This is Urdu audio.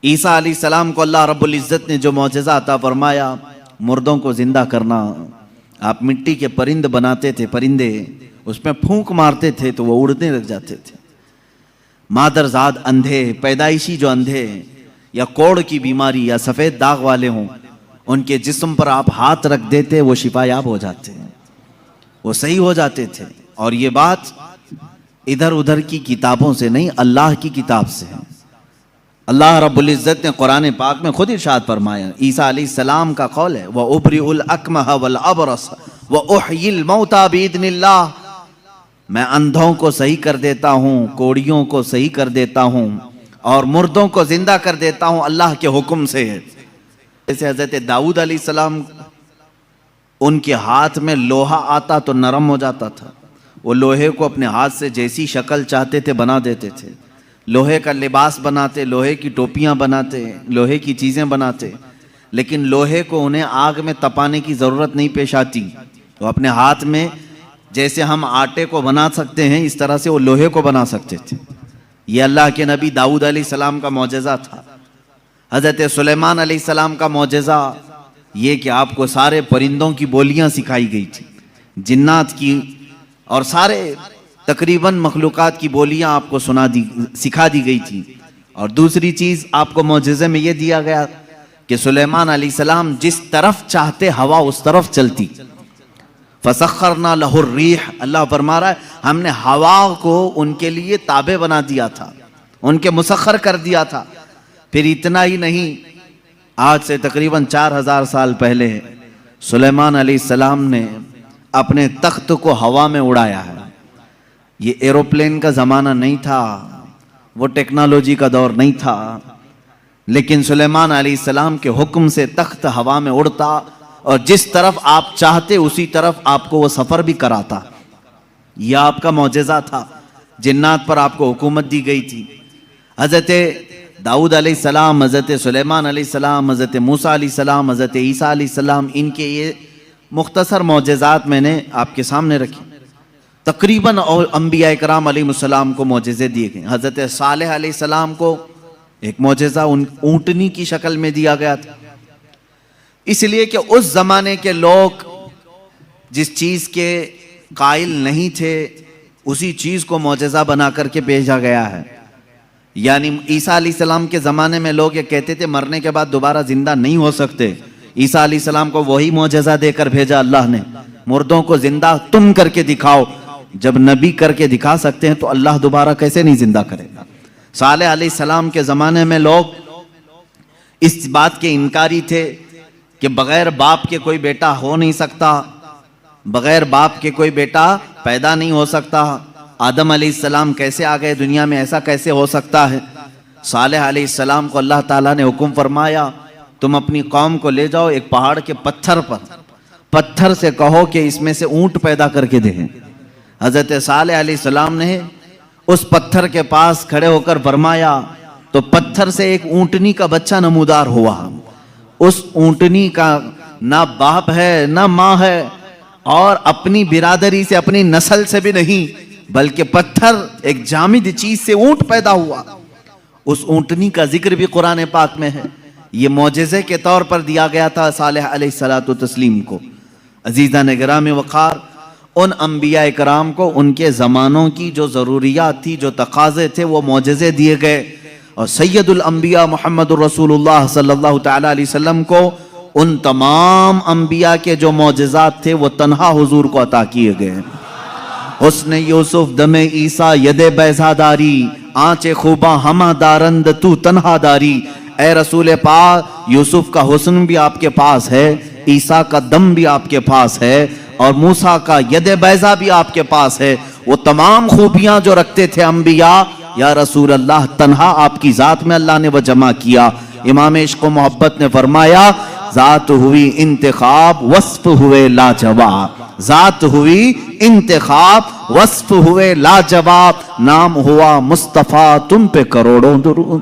عیسیٰ علیہ السلام کو اللہ رب العزت نے جو معجزہ عطا فرمایا، مردوں کو زندہ کرنا۔ آپ مٹی کے پرند بناتے تھے، پرندے اس میں پھونک مارتے تھے تو وہ اڑنے لگ جاتے تھے۔ مادرزاد اندھے، پیدائشی جو اندھے یا کوڑ کی بیماری یا سفید داغ والے ہوں، ان کے جسم پر آپ ہاتھ رکھ دیتے، وہ شفا یاب ہو جاتے ہیں، وہ صحیح ہو جاتے تھے۔ اور یہ بات ادھر ادھر کی کتابوں سے نہیں، اللہ کی کتاب سے ہے۔ اللہ رب العزت نے قرآن پاک میں خود ارشاد فرمایا، عیسیٰ علیہ السلام کا قول ہے، وَأُبْرِئُ الْأَكْمَحَ وَالْأَبْرَصَ وَأُحْيِي الْمَوْتَى بِإِذْنِ اللَّهِ، میں اندھوں کو صحیح کر دیتا ہوں، کوڑیوں کو صحیح کر دیتا ہوں، اور مردوں کو زندہ کر دیتا ہوں اللہ کے حکم سے۔ جیسے حضرت داؤد علیہ السلام، ان کے ہاتھ میں لوہا آتا تو نرم ہو جاتا تھا، وہ لوہے کو اپنے ہاتھ سے جیسی شکل چاہتے تھے بنا دیتے تھے، لوہے کا لباس بناتے، لوہے کی ٹوپیاں بناتے، لوہے کی چیزیں بناتے، لیکن لوہے کو انہیں آگ میں تپانے کی ضرورت نہیں پیش آتی، وہ اپنے ہاتھ میں جیسے ہم آٹے کو بنا سکتے ہیں اس طرح سے وہ لوہے کو بنا سکتے تھے۔ یہ اللہ کے نبی داؤد علیہ السلام کا معجزہ تھا۔ حضرت سلیمان علیہ السلام کا معجزہ یہ کہ آپ کو سارے پرندوں کی بولیاں سکھائی گئی تھی، جنات کی اور سارے تقریباً مخلوقات کی بولیاں آپ کو سکھا دی گئی تھی۔ اور دوسری چیز آپ کو معجزے میں یہ دیا گیا کہ سلیمان علیہ السلام جس طرف چاہتے ہوا اس طرف چلتی۔ فَسَخَّرْنَا لَهُ الرِّيحَ، اللہ فرما رہا ہے ہم نے ہوا کو ان کے لیے تابع بنا دیا تھا، ان کے مسخر کر دیا تھا۔ پھر اتنا ہی نہیں، آج سے تقریباً 4000 سال پہلے سلیمان علیہ السلام نے اپنے تخت کو ہوا میں اڑایا ہے۔ یہ ایروپلین کا زمانہ نہیں تھا، وہ ٹیکنالوجی کا دور نہیں تھا، لیکن سلیمان علیہ السلام کے حکم سے تخت ہوا میں اڑتا اور جس طرف آپ چاہتے اسی طرف آپ کو وہ سفر بھی کراتا۔ یہ آپ کا معجزہ تھا۔ جنات پر آپ کو حکومت دی گئی تھی۔ حضرت داؤد علیہ السلام، حضرت سلیمان علیہ السلام، حضرت موسیٰ علیہ السلام، حضرت عیسیٰ علیہ السلام، ان کے یہ مختصر معجزات میں نے آپ کے سامنے رکھی۔ تقریباً انبیاء اکرام علیہ السلام کو معجزے دیے گئے۔ حضرت صالح علیہ السلام کو ایک معجزہ اونٹنی کی شکل میں دیا گیا تھا، اس لیے کہ اس زمانے کے لوگ جس چیز کے قائل نہیں تھے اسی چیز کو معجزہ بنا کر کے بھیجا گیا ہے۔ یعنی عیسیٰ علیہ السلام کے زمانے میں لوگ یہ کہتے تھے مرنے کے بعد دوبارہ زندہ نہیں ہو سکتے، عیسیٰ علیہ السلام کو وہی معجزہ دے کر بھیجا اللہ نے، مردوں کو زندہ تم کر کے دکھاؤ۔ جب نبی کر کے دکھا سکتے ہیں تو اللہ دوبارہ کیسے نہیں زندہ کرے گا۔ صالح علیہ السلام کے زمانے میں لوگ اس بات کے انکاری تھے کہ بغیر باپ کے کوئی بیٹا ہو نہیں سکتا، بغیر باپ کے کوئی بیٹا پیدا نہیں ہو سکتا، آدم علیہ السلام کیسے آ گئے دنیا میں، ایسا کیسے ہو سکتا ہے۔ صالح علیہ السلام کو اللہ تعالیٰ نے حکم فرمایا تم اپنی قوم کو لے جاؤ ایک پہاڑ کے پتھر پر، پتھر سے کہو کہ اس میں سے اونٹ پیدا کر کے دیں۔ حضرت صالح علیہ السلام نے اس پتھر کے پاس کھڑے ہو کر فرمایا تو پتھر سے ایک اونٹنی کا بچہ نمودار ہوا۔ اس اونٹنی کا نہ باپ ہے نہ ماں ہے اور اپنی برادری سے اپنی نسل سے بھی نہیں، بلکہ پتھر ایک جامد چیز سے اونٹ پیدا ہوا۔ اس اونٹنی کا ذکر بھی قرآن پاک میں ہے۔ یہ معجزے کے طور پر دیا گیا تھا صالح علیہ السلام کو۔ عزیزان گرامی وقار، ان انبیاء کرام کو ان کے زمانوں کی جو ضروریات تھی، جو تقاضے تھے، وہ معجزے دیے گئے۔ اور سید الانبیاء محمد الرسول اللہ صلی اللہ تعالیٰ علیہ وسلم کو ان تمام انبیاء کے جو معجزات تھے وہ تنہا حضور کو عطا کیے گئے۔ حسن یوسف دم عیسیٰ ید بیضا داری، آنچ خوباں ہمہ دارند تو تنہا داری۔ اے رسول پاک، یوسف کا حسن بھی آپ کے پاس ہے، عیسیٰ کا دم بھی آپ کے پاس ہے، اور موسیٰ کا ید بیضا بھی آپ کے پاس ہے۔ وہ تمام خوبیاں جو رکھتے تھے انبیاء، یا رسول اللہ تنہا آپ کی ذات میں اللہ نے وہ جمع کیا۔ امام عشق و محبت نے فرمایا ذات ہوئی انتخاب وصف ہوئے لاجواب، ذات ہوئی انتخاب وصف ہوئے لاجواب، نام ہوا مصطفیٰ تم پہ کروڑوں درود۔